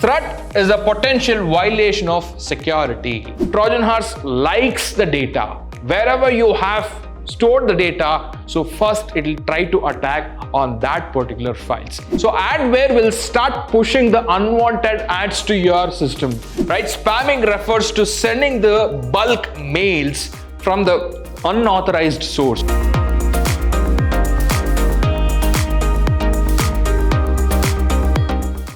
Threat is a potential violation of security. Trojan horse likes the data. Wherever you have stored the data, so first it will try to attack on that particular files. So adware will start pushing the unwanted ads to your system, right? Spamming refers to sending the bulk mails from the unauthorized source.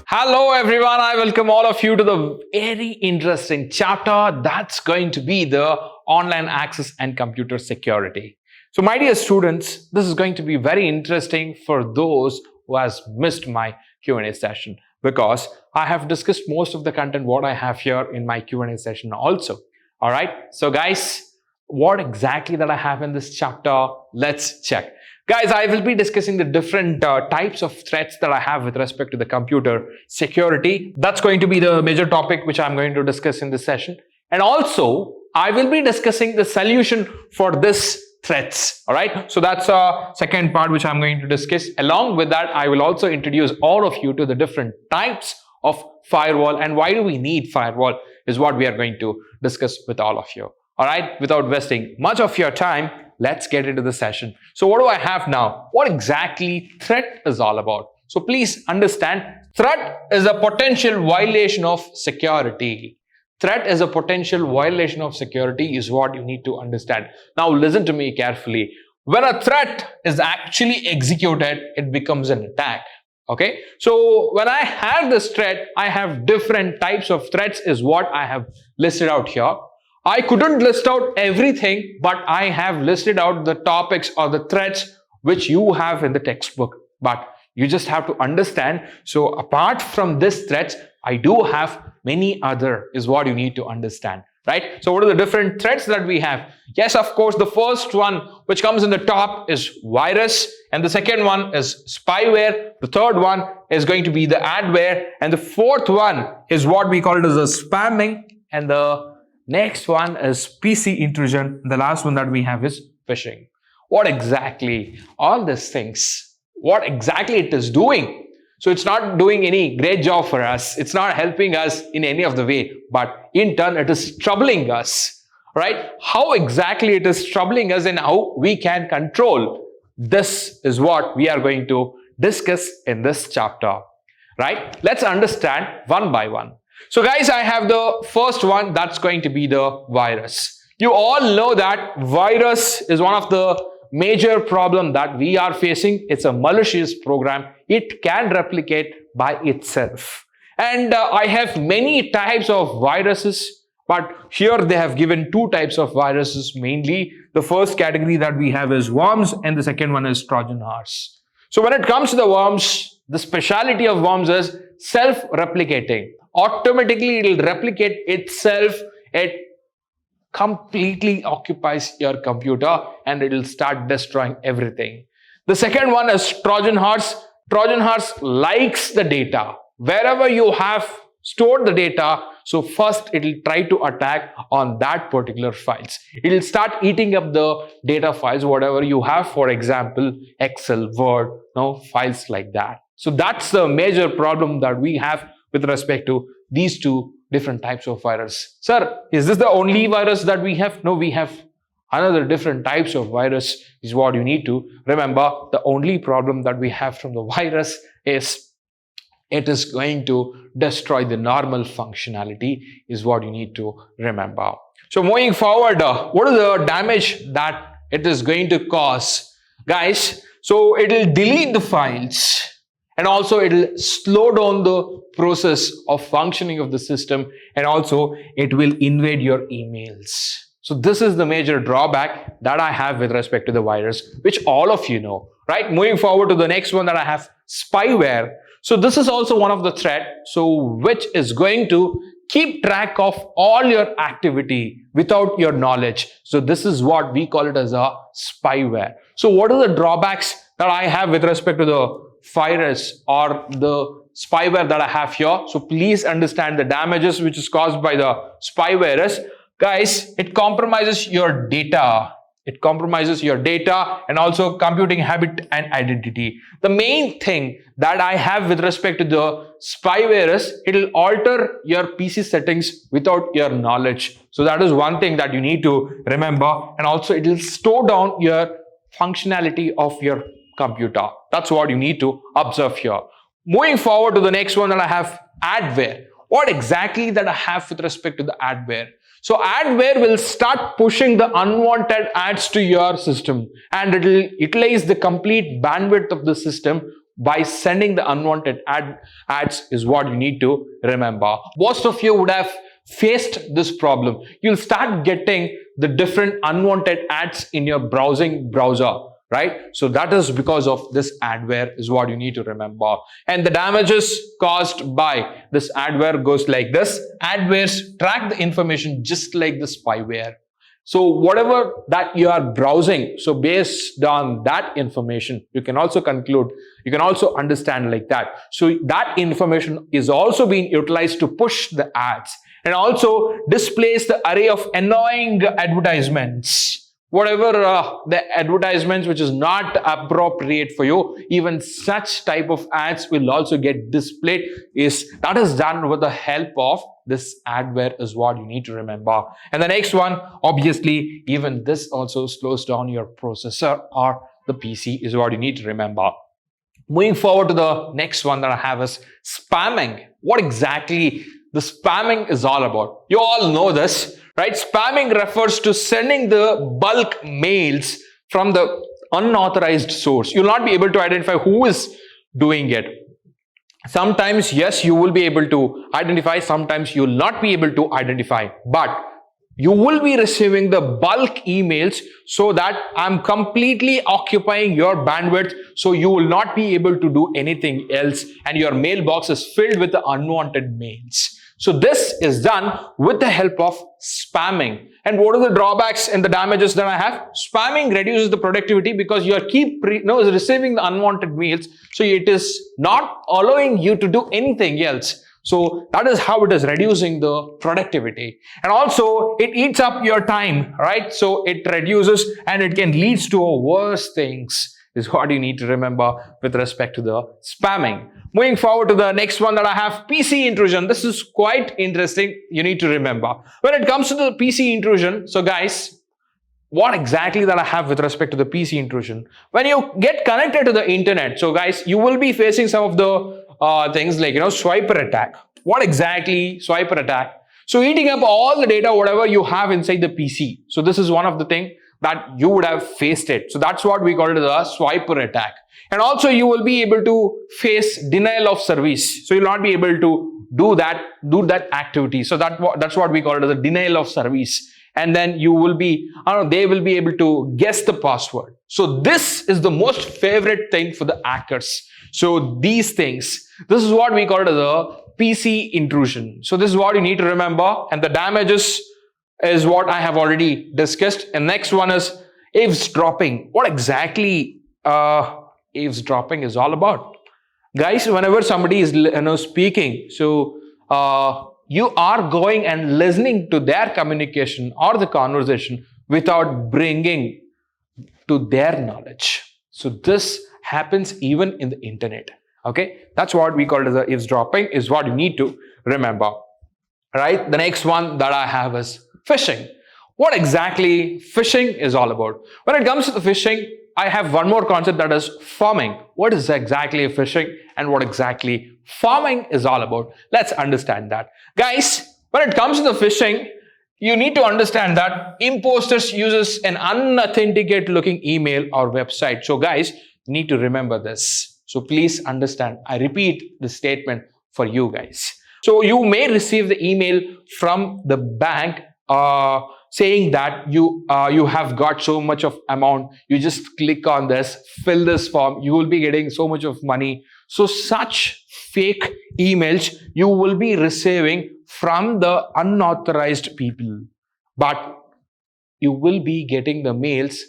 Hello everyone, I welcome all of you to the very interesting chapter that's going to be the online access and computer security. So my dear students, this is going to be very interesting for those who has missed my Q&A session, because I have discussed most of the content what I have here in my Q&A session also. All right, so guys, what exactly that I have in this chapter? Let's check. Guys, I will be discussing the different types of threats that I have with respect to the computer security. That's going to be the major topic which I'm going to discuss in this session. And also, I will be discussing the solution for this threats. All right. So that's a second part which I'm going to discuss. Along with that, I will also introduce all of you to the different types of firewall and why do we need firewall is what we are going to discuss with all of you. All right. Without wasting much of your time, let's get into the session. So what do I have now? What exactly threat is all about? So please understand, threat is a potential violation of security. Threat is a potential violation of security is what you need to understand. Now listen to me carefully. When a threat is actually executed, it becomes an attack. Okay. So when I have this threat, I have different types of threats is what I have listed out here. I couldn't list out everything, but I have listed out the topics or the threats which you have in the textbook. But you just have to understand. So apart from this threats, I do have many other is what you need to understand, right? So what are the different threats that we have? Yes, of course, the first one which comes in the top is virus. And the second one is spyware. The third one is going to be the adware. And the fourth one is what we call it as a spamming. And the next one is PC intrusion. The last one that we have is phishing. What exactly all these things, what exactly it is doing? So it's not doing any great job for us. It's not helping us in any of the way, but in turn it is troubling us, right? How exactly it is troubling us and how we can control. This is what we are going to discuss in this chapter, right? Let's understand one by one. So guys, I have the first one that's going to be the virus. You all know that virus is one of the major problem that we are facing. It's a malicious program. It can replicate by itself. And I have many types of viruses, but here they have given two types of viruses mainly. The first category that we have is worms and the second one is Trojan horse. So when it comes to the worms, the speciality of worms is self-replicating. Automatically it will replicate itself. It completely occupies your computer and it will start destroying everything. The second one is Trojan horse. Trojan horse likes the data. Wherever you have stored the data, so first it will try to attack on that particular files. It will start eating up the data files, whatever you have, for example, Excel, Word, files like that. So that's the major problem that we have with respect to these two different types of virus. Sir, is this the only virus that we have? No, we have another different types of virus is what you need to remember. The only problem that we have from the virus is it is going to destroy the normal functionality is what you need to remember. So moving forward, what is the damage that it is going to cause? Guys, so it will delete the files. And also it will slow down the process of functioning of the system, and also it will invade your emails. So this is the major drawback that I have with respect to the virus, which all of you know, right? Moving forward to the next one that I have, spyware. So this is also one of the threat, so which is going to keep track of all your activity without your knowledge. So this is what we call it as a spyware. So what are the drawbacks that I have with respect to the virus or the spyware that I have here? So please understand the damages which is caused by the spyware is, guys, it compromises your data. It compromises your data and also computing habit and identity. The main thing that I have with respect to the spyware is it will alter your PC settings without your knowledge. So that is one thing that you need to remember, and also it will store down your functionality of your computer. That's what you need to observe here. Moving forward to the next one that I have, adware. What exactly that I have with respect to the adware? So adware will start pushing the unwanted ads to your system, and it will utilize the complete bandwidth of the system by sending the unwanted ads is what you need to remember. Most of you would have faced this problem. You'll start getting the different unwanted ads in your browser, right? So that is because of this adware is what you need to remember. And the damages caused by this adware goes like this. Adwares track the information just like the spyware. So whatever that you are browsing, so based on that information, you can also conclude, you can also understand like that. So that information is also being utilized to push the ads and also displays the array of annoying advertisements. Whatever the advertisements which is not appropriate for you, even such type of ads will also get displayed. That is done with the help of this adware is what you need to remember. And the next one, obviously, even this also slows down your processor or the PC is what you need to remember. Moving forward to the next one that I have is spamming. What exactly the spamming is all about? You all know this, right? Spamming refers to sending the bulk mails from the unauthorized source. You'll not be able to identify who is doing it. Sometimes, yes, you will be able to identify. Sometimes you will not be able to identify. But you will be receiving the bulk emails so that I'm completely occupying your bandwidth. So you will not be able to do anything else. And your mailbox is filled with the unwanted mails. So this is done with the help of spamming. And what are the drawbacks and the damages that I have? Spamming reduces the productivity because you are receiving the unwanted mails. So it is not allowing you to do anything else. So that is how it is reducing the productivity. And also it eats up your time, right? So it reduces and it can lead to worse things is what you need to remember with respect to the spamming. Moving forward to the next one that I have, PC intrusion. This is quite interesting. You need to remember. When it comes to the PC intrusion, so guys, what exactly that I have with respect to the PC intrusion? When you get connected to the internet, so guys, you will be facing some of the things like, swiper attack. What exactly swiper attack? So eating up all the data, whatever you have inside the PC. So this is one of the things that you would have faced it. So that's what we call it as a swiper attack. And also you will be able to face denial of service. So you'll not be able to do that activity. So that's what we call it as a denial of service. And then you will be, they will be able to guess the password. So this is the most favorite thing for the hackers. So these things, this is what we call it as a PC intrusion. So this is what you need to remember. And the damages is what I have already discussed. And next one is eavesdropping. What exactly eavesdropping is all about? Guys, whenever somebody is speaking, so you are going and listening to their communication or the conversation without bringing to their knowledge. So this happens even in the internet. Okay, that's what we call it as a eavesdropping is what you need to remember. Right, the next one that I have is phishing. What exactly phishing is all about? When it comes to the phishing, I have one more concept that is farming. What is exactly phishing and what exactly farming is all about? Let's understand that. Guys, when it comes to the phishing, you need to understand that imposters uses an unauthenticated looking email or website. So guys, you need to remember this. So please understand. I repeat the statement for you guys. So you may receive the email from the bank saying that you have got so much of amount. You just click on this, fill this form, you will be getting so much of money. So such fake emails you will be receiving from the unauthorized people. But you will be getting the mails,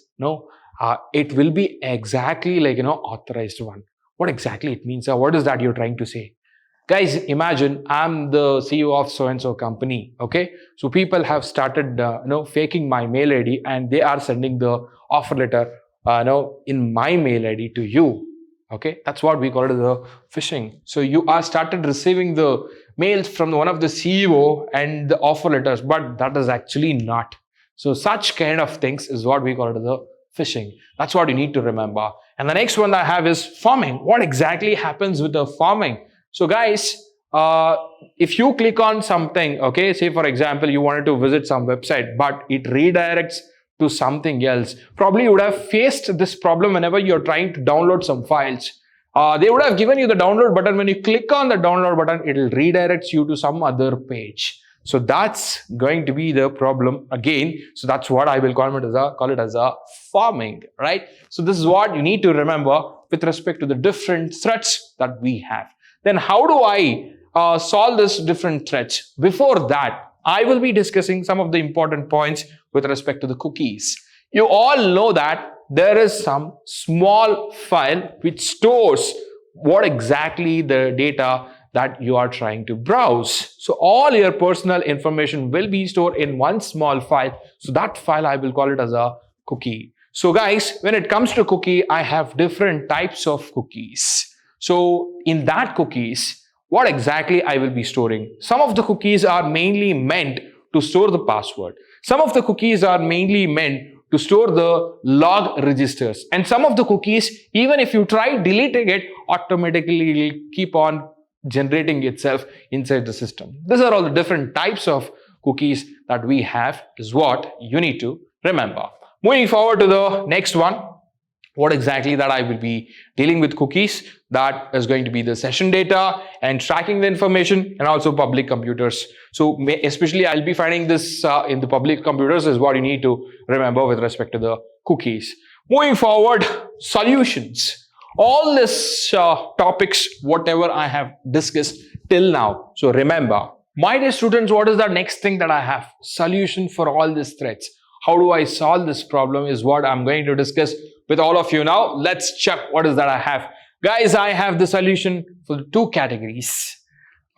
it will be exactly like, authorized one. What exactly it means? What is that you're trying to say? Guys, imagine I'm the CEO of so-and-so company, okay? So people have started, faking my mail ID and they are sending the offer letter, in my mail ID to you, okay? That's what we call it as the phishing. So you are started receiving the mails from one of the CEO and the offer letters, but that is actually not. So such kind of things is what we call it as the phishing. That's what you need to remember. And the next one that I have is farming. What exactly happens with the farming? So guys, if you click on something, okay, say for example, you wanted to visit some website, but it redirects to something else. Probably you would have faced this problem whenever you're trying to download some files. They would have given you the download button. When you click on the download button, it will redirect you to some other page. So that's going to be the problem again. So that's what I will call it as a farming, right? So this is what you need to remember with respect to the different threats that we have. Then how do I solve this different threats? Before that, I will be discussing some of the important points with respect to the cookies. You all know that there is some small file which stores what exactly the data that you are trying to browse. So all your personal information will be stored in one small file. So that file I will call it as a cookie. So guys, when it comes to cookie, I have different types of cookies. So in that cookies, what exactly I will be storing? Some of the cookies are mainly meant to store the password. Some of the cookies are mainly meant to store the log registers. And some of the cookies, even if you try deleting it, automatically it will keep on generating itself inside the system. These are all the different types of cookies that we have, is what you need to remember. Moving forward to the next one, what exactly that I will be dealing with cookies, that is going to be the session data and tracking the information, and also public computers. So especially I'll be finding this in the public computers is what you need to remember with respect to the cookies. Moving forward, solutions. All these topics, whatever I have discussed till now. So remember, my dear students, what is the next thing that I have? Solution for all these threats. How do I solve this problem is what I'm going to discuss with all of you now. Let's check what is that I have. Guys, I have the solution for two categories.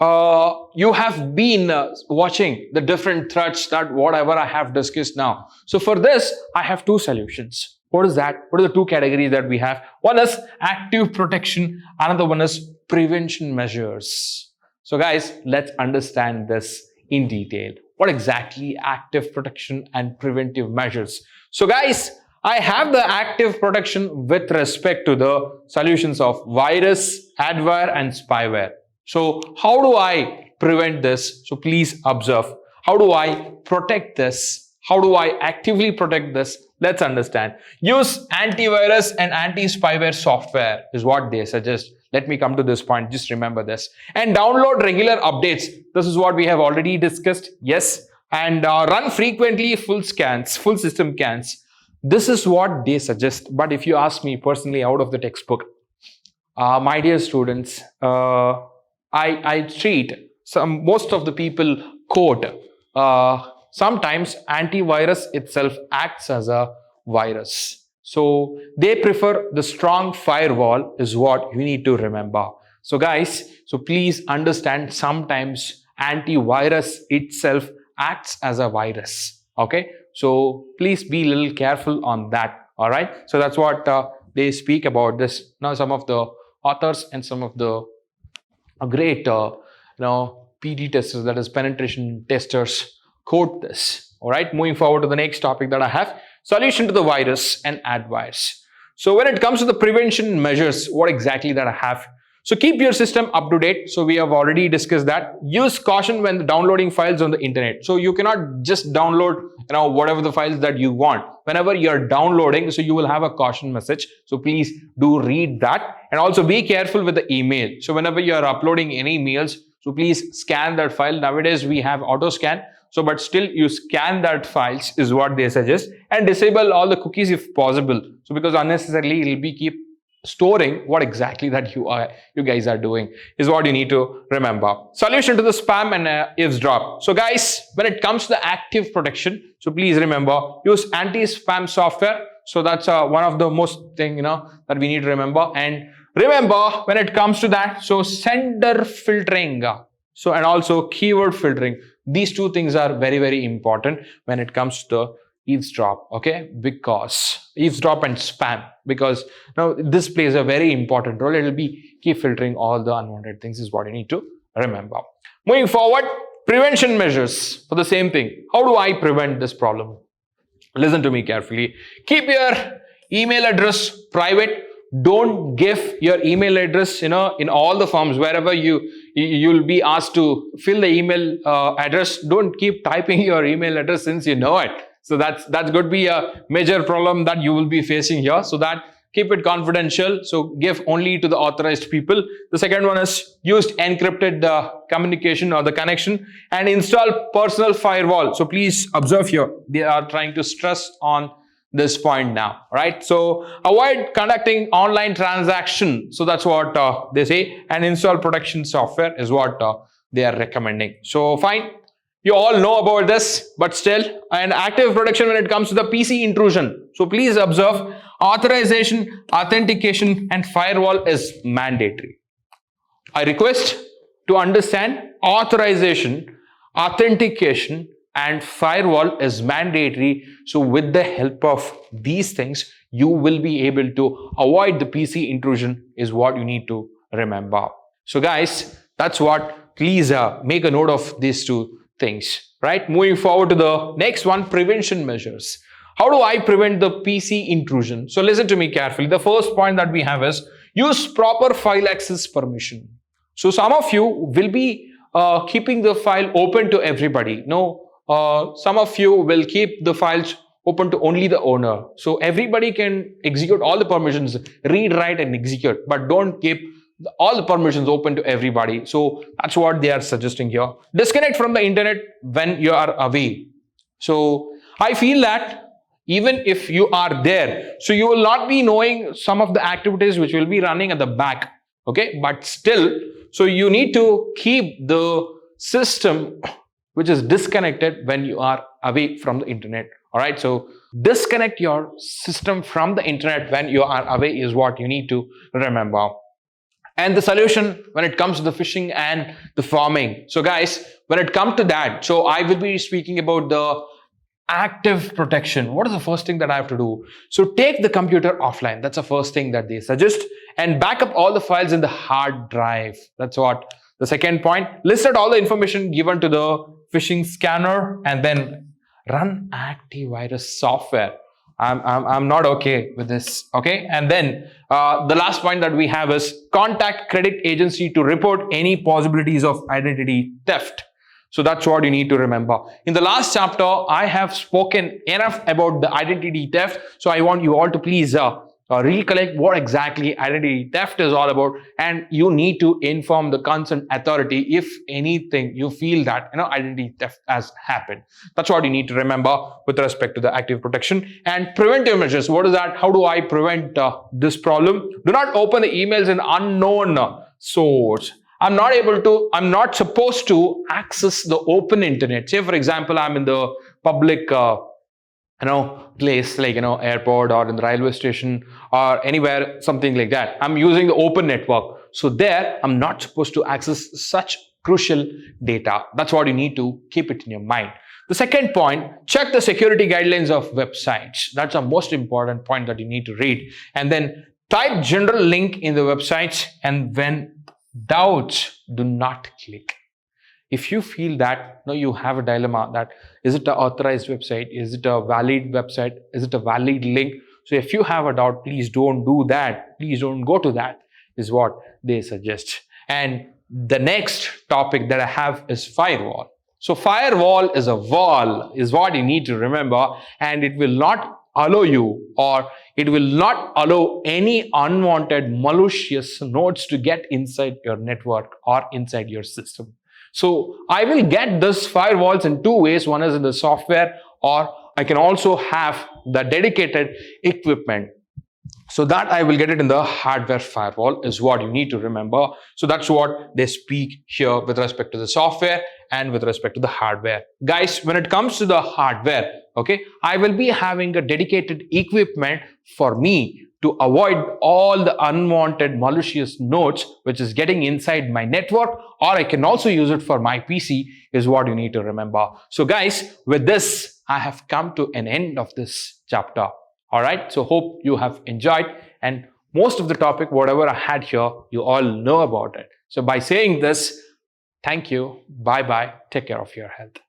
You have been watching the different threats that whatever I have discussed now. So for this, I have two solutions. What is that? What are the two categories that we have? One is active protection, another one is prevention measures. So guys, let's understand this in detail. What exactly active protection and preventive measures? So guys, I have the active protection with respect to the solutions of virus, adware and spyware. So how do I prevent this? So please observe. How do I protect this? How do I actively protect this? Let's understand. Use antivirus and anti-spyware software is what they suggest. Let me come to this point. Just remember this. And download regular updates. This is what we have already discussed. Yes. And run frequently full system scans. This is what they suggest. But if you ask me personally out of the textbook, my dear students, I treat most of the people quote, sometimes antivirus itself acts as a virus. So they prefer the strong firewall is what you need to remember. So guys, so please understand sometimes antivirus itself acts as a virus. Okay. So please be a little careful on that. All right. So that's what they speak about this. Now some of the authors and some of the great PD testers, that is penetration testers, quote this. All right. Moving forward to the next topic that I have, solution to the virus and adwares. So when it comes to the prevention measures, what exactly that I have? So keep your system up to date. So we have already discussed that. Use caution when downloading files on the internet. So you cannot just download whatever the files that you want. Whenever you're downloading, so you will have a caution message. So please do read that. And also be careful with the email. So whenever you're uploading any emails, so please scan that file. Nowadays we have auto scan. So but still you scan that files is what they suggest, and disable all the cookies if possible. So because unnecessarily it will be keep storing what exactly that you guys are doing is what you need to remember. Solution to the spam and eavesdrop. So guys, when it comes to the active protection, so please remember, use anti-spam software. So that's one of the most thing that we need to remember. And Remember, when it comes to that, so sender filtering, and also keyword filtering, these two things are very, very important when it comes to eavesdrop, okay? Because eavesdrop and spam, because now this plays a very important role. It will be keep filtering all the unwanted things is what you need to remember. Moving forward, prevention measures for the same thing. How do I prevent this problem? Listen to me carefully. Keep your email address private. Don't give your email address, in all the forms wherever you'll be asked to fill the email address. Don't keep typing your email address since you know it. So that's going to be a major problem that you will be facing here. So that keep it confidential. So give only to the authorized people. The second one is used encrypted communication or the connection, and install personal firewall. So please observe here. They are trying to stress on this point now, right? So avoid conducting online transaction. So that's what they say, and install protection software is what they are recommending. So fine. You all know about this, but still, and active protection when it comes to the PC intrusion. So please observe, authorization, authentication, and firewall is mandatory. I request to understand authorization, authentication, and firewall is mandatory. So with the help of these things, you will be able to avoid the PC intrusion is what you need to remember. So guys, that's what, please make a note of these two things, right? Moving forward to the next one, prevention measures. How do I prevent the PC intrusion? So listen to me carefully. The first point that we have is use proper file access permission. So some of you will be keeping the file open to everybody. No, some of you will keep the files open to only the owner. So everybody can execute all the permissions, read, write, and execute, but don't keep all the permissions open to everybody. So that's what they are suggesting here. Disconnect from the internet when you are away. So I feel that even if you are there, so you will not be knowing some of the activities which will be running at the back, okay? But still, so you need to keep the system which is disconnected when you are away from the internet. All right, so disconnect your system from the internet when you are away is what you need to remember. And the solution when it comes to the phishing and the farming. So guys, when it comes to that, so I will be speaking about the active protection. What is the first thing that I have to do? So take the computer offline. That's the first thing that they suggest. And back up all the files in the hard drive. That's what. The second point, list out all the information given to the phishing scanner and then run antivirus software. I'm not okay with this, okay? And then the last point that we have is contact credit agency to report any possibilities of identity theft. So that's what you need to remember. In the last chapter, I have spoken enough about the identity theft. So I want you all to please recollect what exactly identity theft is all about, and you need to inform the concerned authority if anything you feel that identity theft has happened. That's what you need to remember with respect to the active protection. And preventive measures, what is that? How do I prevent this problem? Do not open the emails in unknown source. I'm not supposed to access the open internet. Say for example, I'm in the public place like airport or in the railway station or anywhere, something like that. I'm using the open network. So there, I'm not supposed to access such crucial data. That's what you need to keep it in your mind. The second point, check the security guidelines of websites. That's the most important point that you need to read. And then type general link in the websites, and when doubts, do not click. If you feel that you have a dilemma that is it an authorized website, is it a valid website, is it a valid link? So if you have a doubt, please don't do that. Please don't go to that is what they suggest. And the next topic that I have is firewall. So firewall is a wall is what you need to remember, and it will not allow you, or it will not allow any unwanted malicious nodes to get inside your network or inside your system. So I will get this firewalls in two ways. One is in the software, or I can also have the dedicated equipment. So that I will get it in the hardware firewall is what you need to remember. So that's what they speak here with respect to the software and with respect to the hardware. Guys, when it comes to the hardware, okay, I will be having a dedicated equipment for me to avoid all the unwanted malicious nodes which is getting inside my network, or I can also use it for my PC, is what you need to remember. So guys, with this, I have come to an end of this chapter. All right, so hope you have enjoyed, and most of the topic, whatever I had here, you all know about it. So by saying this, thank you, bye-bye, take care of your health.